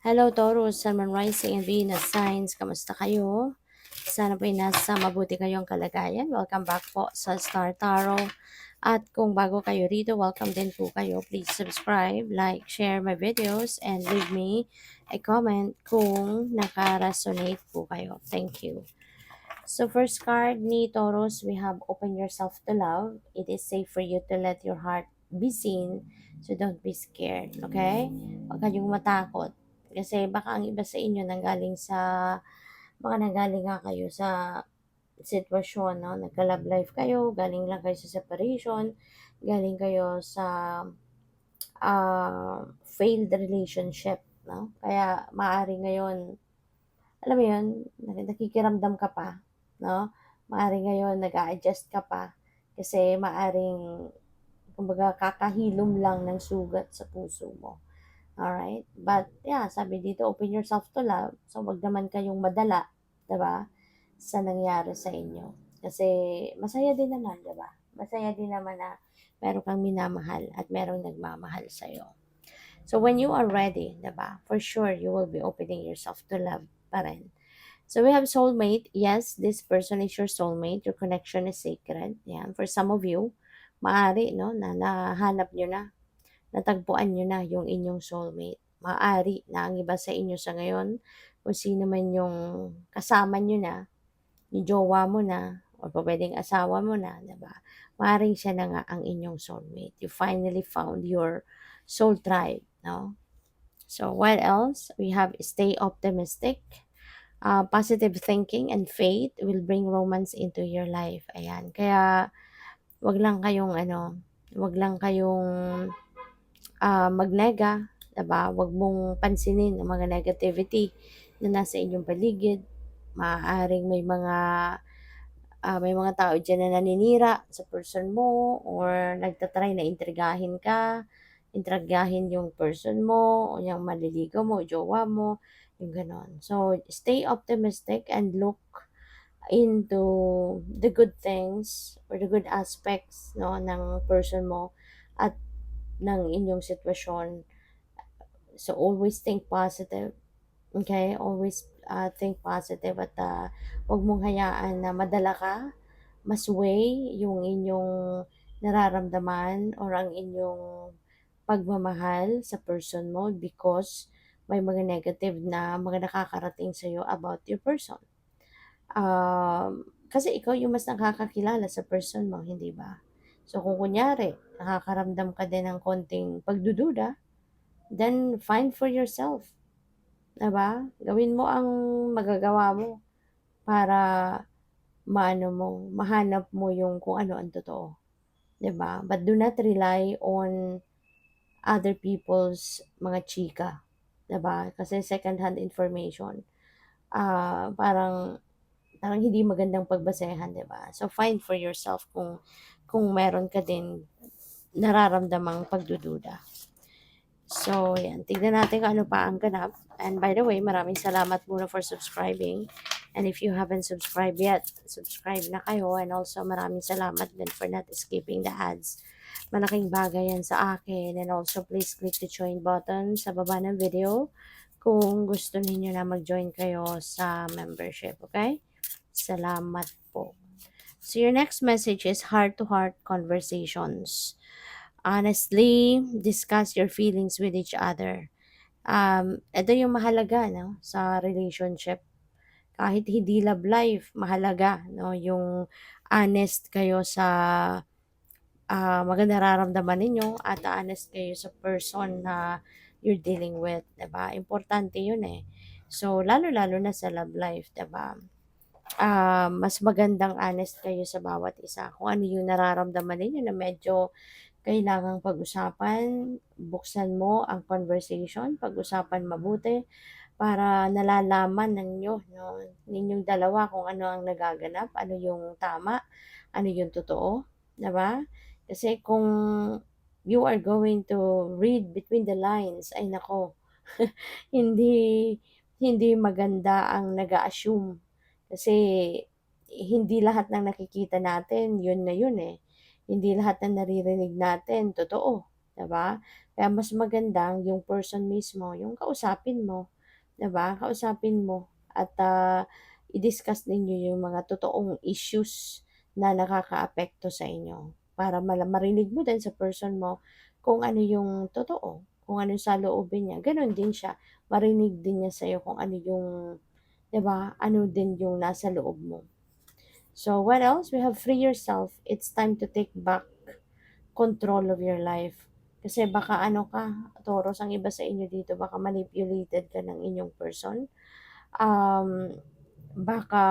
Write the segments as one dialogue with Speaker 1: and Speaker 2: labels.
Speaker 1: Hello Taurus, Sun, Moon, Rising, and Venus signs. Kamusta kayo? Sana po nasa mabuti kayong kalagayan. Welcome back po sa Star Tarot. At kung bago kayo rito, welcome din po kayo. Please subscribe, like, share my videos, and leave me a comment kung naka-resonate po kayo. Thank you. So first card ni Taurus, we have open yourself to love. It is safe for you to let your heart be seen. So don't be scared, okay? Huwag kayong matakot. Kasi baka ang iba sa inyo baka nanggaling nga kayo sa sitwasyon, no? Nagka-love life kayo, galing lang kayo sa separation, galing kayo sa failed relationship, no? Kaya maaari ngayon, alam mo yun, nakikiramdam ka pa, no? Maaari ngayon nag-a-adjust ka pa kasi maaring kumbaga kakahilom lang ng sugat sa puso mo. Alright? But yeah, sabi dito, open yourself to love. So wag naman kayong madala, 'di ba? Sa nangyari sa inyo. Kasi masaya din naman, 'di ba? Masaya din naman na meron kang minamahal at merong nagmamahal sa iyo. So when you are ready, 'di ba? For sure you will be opening yourself to love pa rin. So we have soulmate. Yes, this person is your soulmate. Your connection is sacred. Yan. For some of you, maari, no, na nahanap nyo na, natagpuan nyo na yung inyong soulmate. Maari na ang iba sa inyo sa ngayon, kung sino man yung kasama nyo na, yung jowa mo na, o pwedeng asawa mo na, diba? Maaring siya na nga ang inyong soulmate. You finally found your soul tribe, no? So what else? We have stay optimistic. Positive thinking and faith will bring romance into your life. Ayan. Kaya, wag lang kayong wag lang kayong magnega, 'di ba? Wag mong pansinin ang mga negativity na nasa inyong paligid. Maaaring may mga tao diyan na naninira sa person mo or nagtatry na intrigahin yung person mo o yung maliligaw mo, jowa mo, yung gano'n. So, stay optimistic and look into the good things or the good aspects, no, ng person mo at ng inyong sitwasyon. So, always think positive. Okay? Always think positive at huwag mong hayaan na madala ka, masway yung inyong nararamdaman or ang inyong pagmamahal sa person mo because may mga negative na mga nakakarating sa'yo about your person. Kasi ikaw yung mas nakakakilala sa person mo, hindi ba? So kung kunyari, nakakaramdam ka din ng konting pagdududa, then find for yourself, 'di ba? Gawin mo ang magagawa mo para mahanap mo yung kung ano ang totoo, 'di ba? But do not rely on other people's mga chika, 'di ba? Kasi second hand information, parang hindi magandang pagbasehan, 'di ba? So find for yourself kung meron ka din nararamdamang pagdududa. So, yan. Tignan natin kung ano pa ang ganap. And by the way, maraming salamat muna for subscribing. And if you haven't subscribed yet, subscribe na kayo. And also, maraming salamat din for not skipping the ads. Malaking bagay yan sa akin. And also, please click the join button sa baba ng video kung gusto niyo na mag-join kayo sa membership. Okay? Salamat po. So, your next message is heart-to-heart conversations. Honestly, discuss your feelings with each other. Ito yung mahalaga, no, sa relationship. Kahit hindi love life, mahalaga, no, yung honest kayo sa mga nararamdaman ninyo at honest kayo sa person na you're dealing with, 'di ba? Importante yun eh. So, lalo-lalo na sa love life, 'di ba? Mas magandang honest kayo sa bawat isa. Kung ano yung nararamdaman ninyo na medyo kailangang pag-usapan, buksan mo ang conversation, pag-usapan mabuti para nalalaman ninyong dalawa kung ano ang nagaganap, ano yung tama, ano yung totoo, 'di ba? Kasi kung you are going to read between the lines, ay nako, hindi hindi maganda ang nag-a-assume. Kasi hindi lahat ng nakikita natin yun na yun eh. Hindi lahat ng naririnig natin totoo, 'di ba? Kaya mas magandang yung person mismo, yung kausapin mo, 'di ba? Kausapin mo at i-discuss ninyo yung mga totoong issues na nakakaapekto sa inyo para marinig mo din sa person mo kung ano yung totoo, kung ano yung saloobin niya. Gano'n din siya, marinig din niya sa'yo kung ano yung, 'di ba, ano din yung nasa loob mo. So, what else? We have free yourself. It's time to take back control of your life. Kasi baka ano ka, Taurus, ang iba sa inyo dito, baka manipulated ka ng inyong person. Um, Baka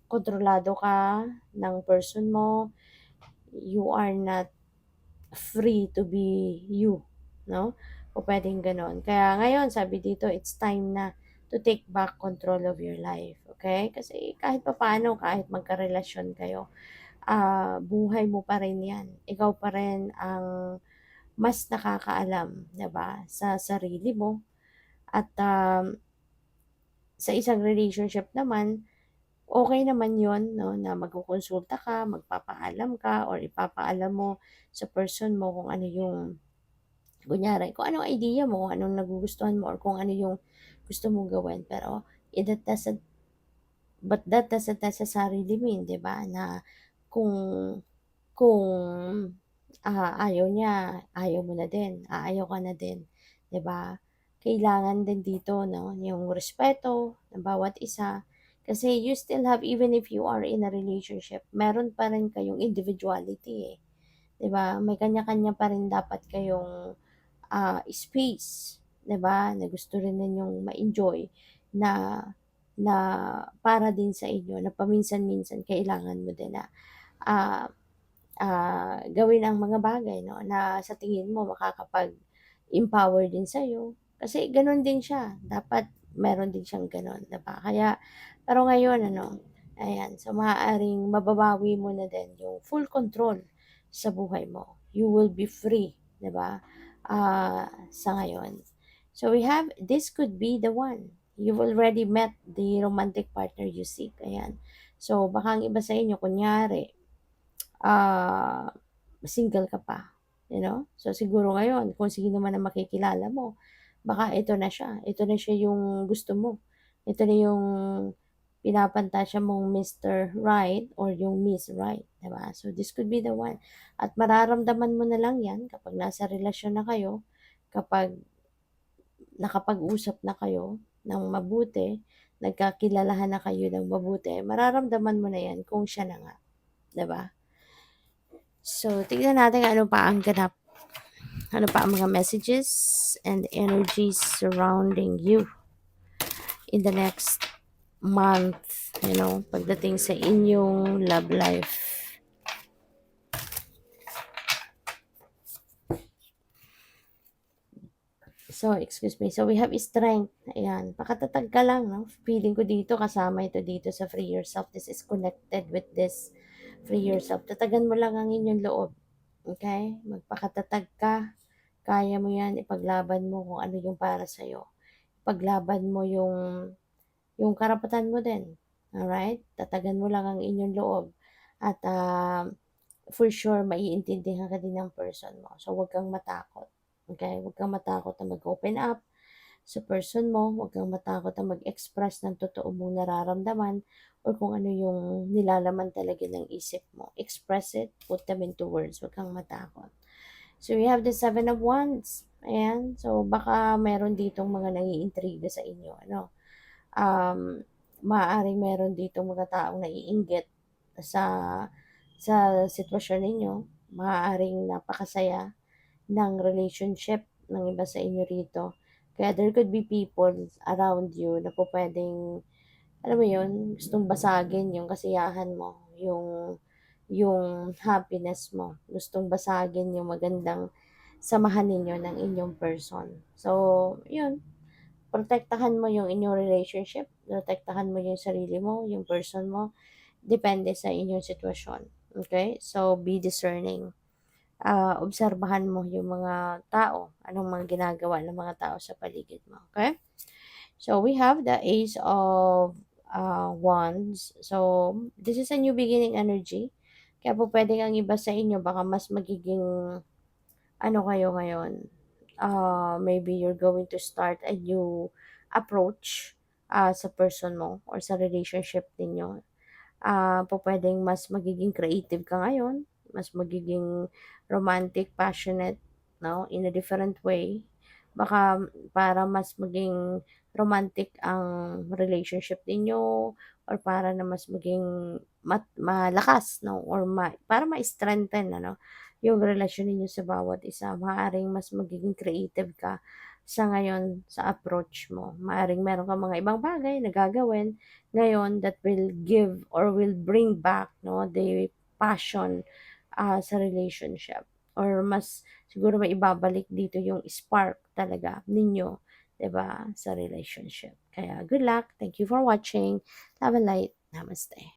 Speaker 1: kontrolado ka ng person mo. You are not free to be you, no? O pwedeng ganon. Kaya ngayon, sabi dito, it's time na to take back control of your life. Okay? Kasi kahit papaano, kahit magkarelasyon kayo, buhay mo pa rin yan. Ikaw pa rin ang mas nakakaalam, 'di ba, sa sarili mo. At sa isang relationship naman, okay naman 'yon, 'no, na magkokonsulta ka, magpapaalam ka or ipapaalam mo sa person mo kung ano yung kunyari kung anong idea mo, kung anong nagugustuhan mo or kung ano yung gusto mong gawin. Pero that doesn't but that doesn't necessarily mean, 'di ba, na kung kung, ayaw niya, ayaw mo na din, aayaw ka na din, 'di ba? Kailangan din dito 'no, yung respeto ng bawat isa. Kasi you still have even if you are in a relationship, meron pa rin kayong individuality, eh, 'di ba? May kanya-kanya pa rin dapat kayong, space, 'di ba, na gusto rin ninyong ma-enjoy na na para din sa inyo na paminsan-minsan kailangan mo din na, ah gawin ang mga bagay 'no, na sa tingin mo makakapag-empower din sa'yo. Kasi gano'n din siya, dapat meron din siyang gano'n, 'di ba? Kaya pero ngayon ano, ayan, so maaaring mababawi mo na din yung full control sa buhay mo. You will be free, 'di ba, sa ngayon. So we have, this could be the one. You've already met the romantic partner you seek, ayan. So baka ang iba sa inyo kunyari ah, single ka pa, you know? So, siguro ngayon kung sino man ang makikilala mo, baka ito na siya yung gusto mo. Ito na yung pinapantasya mong Mr. Right or yung Miss Right, 'di ba? So, this could be the one. At mararamdaman mo na lang 'yan kapag nasa relasyon na kayo, kapag nakapag-usap na kayo ng mabuti, nagkakilalahan na kayo ng mabuti, mararamdaman mo na 'yan kung siya na nga, 'di ba? So, tignan natin ano pa ang ganap. Ano pa ang mga messages and energies surrounding you in the next month, pagdating sa inyong love life. So, excuse me. So, we have strength. Ayan. Pakatatag ka lang, no? Feeling ko dito, kasama ito dito sa free yourself. This is connected with this free yourself. Tatagan mo lang ang inyong loob. Okay? Magpakatatag ka. Kaya mo yan. Ipaglaban mo kung ano yung para sa'yo. Ipaglaban mo yung karapatan mo din. Alright? Tatagan mo lang ang inyong loob. At for sure, maiintindihan ka din ng person mo. So, huwag kang matakot. Okay? Huwag kang matakot na mag-open up sa person mo. Huwag kang matakot na mag-express ng totoo mong nararamdaman or kung ano yung nilalaman talaga ng isip mo. Express it, put them into words. Huwag kang matakot. So, we have the Seven of Wands. Ayan. So, baka meron ditong mga naiintriga sa inyo. Ano? Maaaring meron ditong mga taong naiinggit sa sitwasyon ninyo. Maaaring napakasaya ng relationship ng iba sa inyo rito. Kaya there could be people around you na po pwedeng, alam mo yun, gustong basagin yung kasiyahan mo, yung happiness mo. Gustong basagin yung magandang samahan ninyo ng inyong person. So, yun, protektahan mo yung inyong relationship, protektahan mo yung sarili mo, yung person mo, depende sa inyong sitwasyon. Okay? So, be discerning. Obserbahan mo yung mga tao, anong mga ginagawa ng mga tao sa paligid mo. Okay? So, we have the Ace of Wands. So, this is a new beginning energy. Kaya po pwedeng ang iba sa inyo, baka mas magiging, ano kayo ngayon, maybe you're going to start a new approach sa person mo or sa relationship ninyo. Pupuwedeng mas magiging creative ka ngayon, mas magiging romantic, passionate, 'no, in a different way. Baka para mas maging romantic ang relationship ninyo or para na mas maging malakas, 'no, or para ma-strengthen ano, yung relasyon ninyo sa bawat isa. Maaaring mas magiging creative ka sa ngayon sa approach mo. Maaaring meron kang mga ibang bagay na gagawin ngayon that will give or will bring back, no, the passion sa relationship, or mas siguro may ibabalik dito yung spark talaga ninyo, 'di ba, sa relationship. Kaya good luck. Thank you for watching. Love and light. Namaste.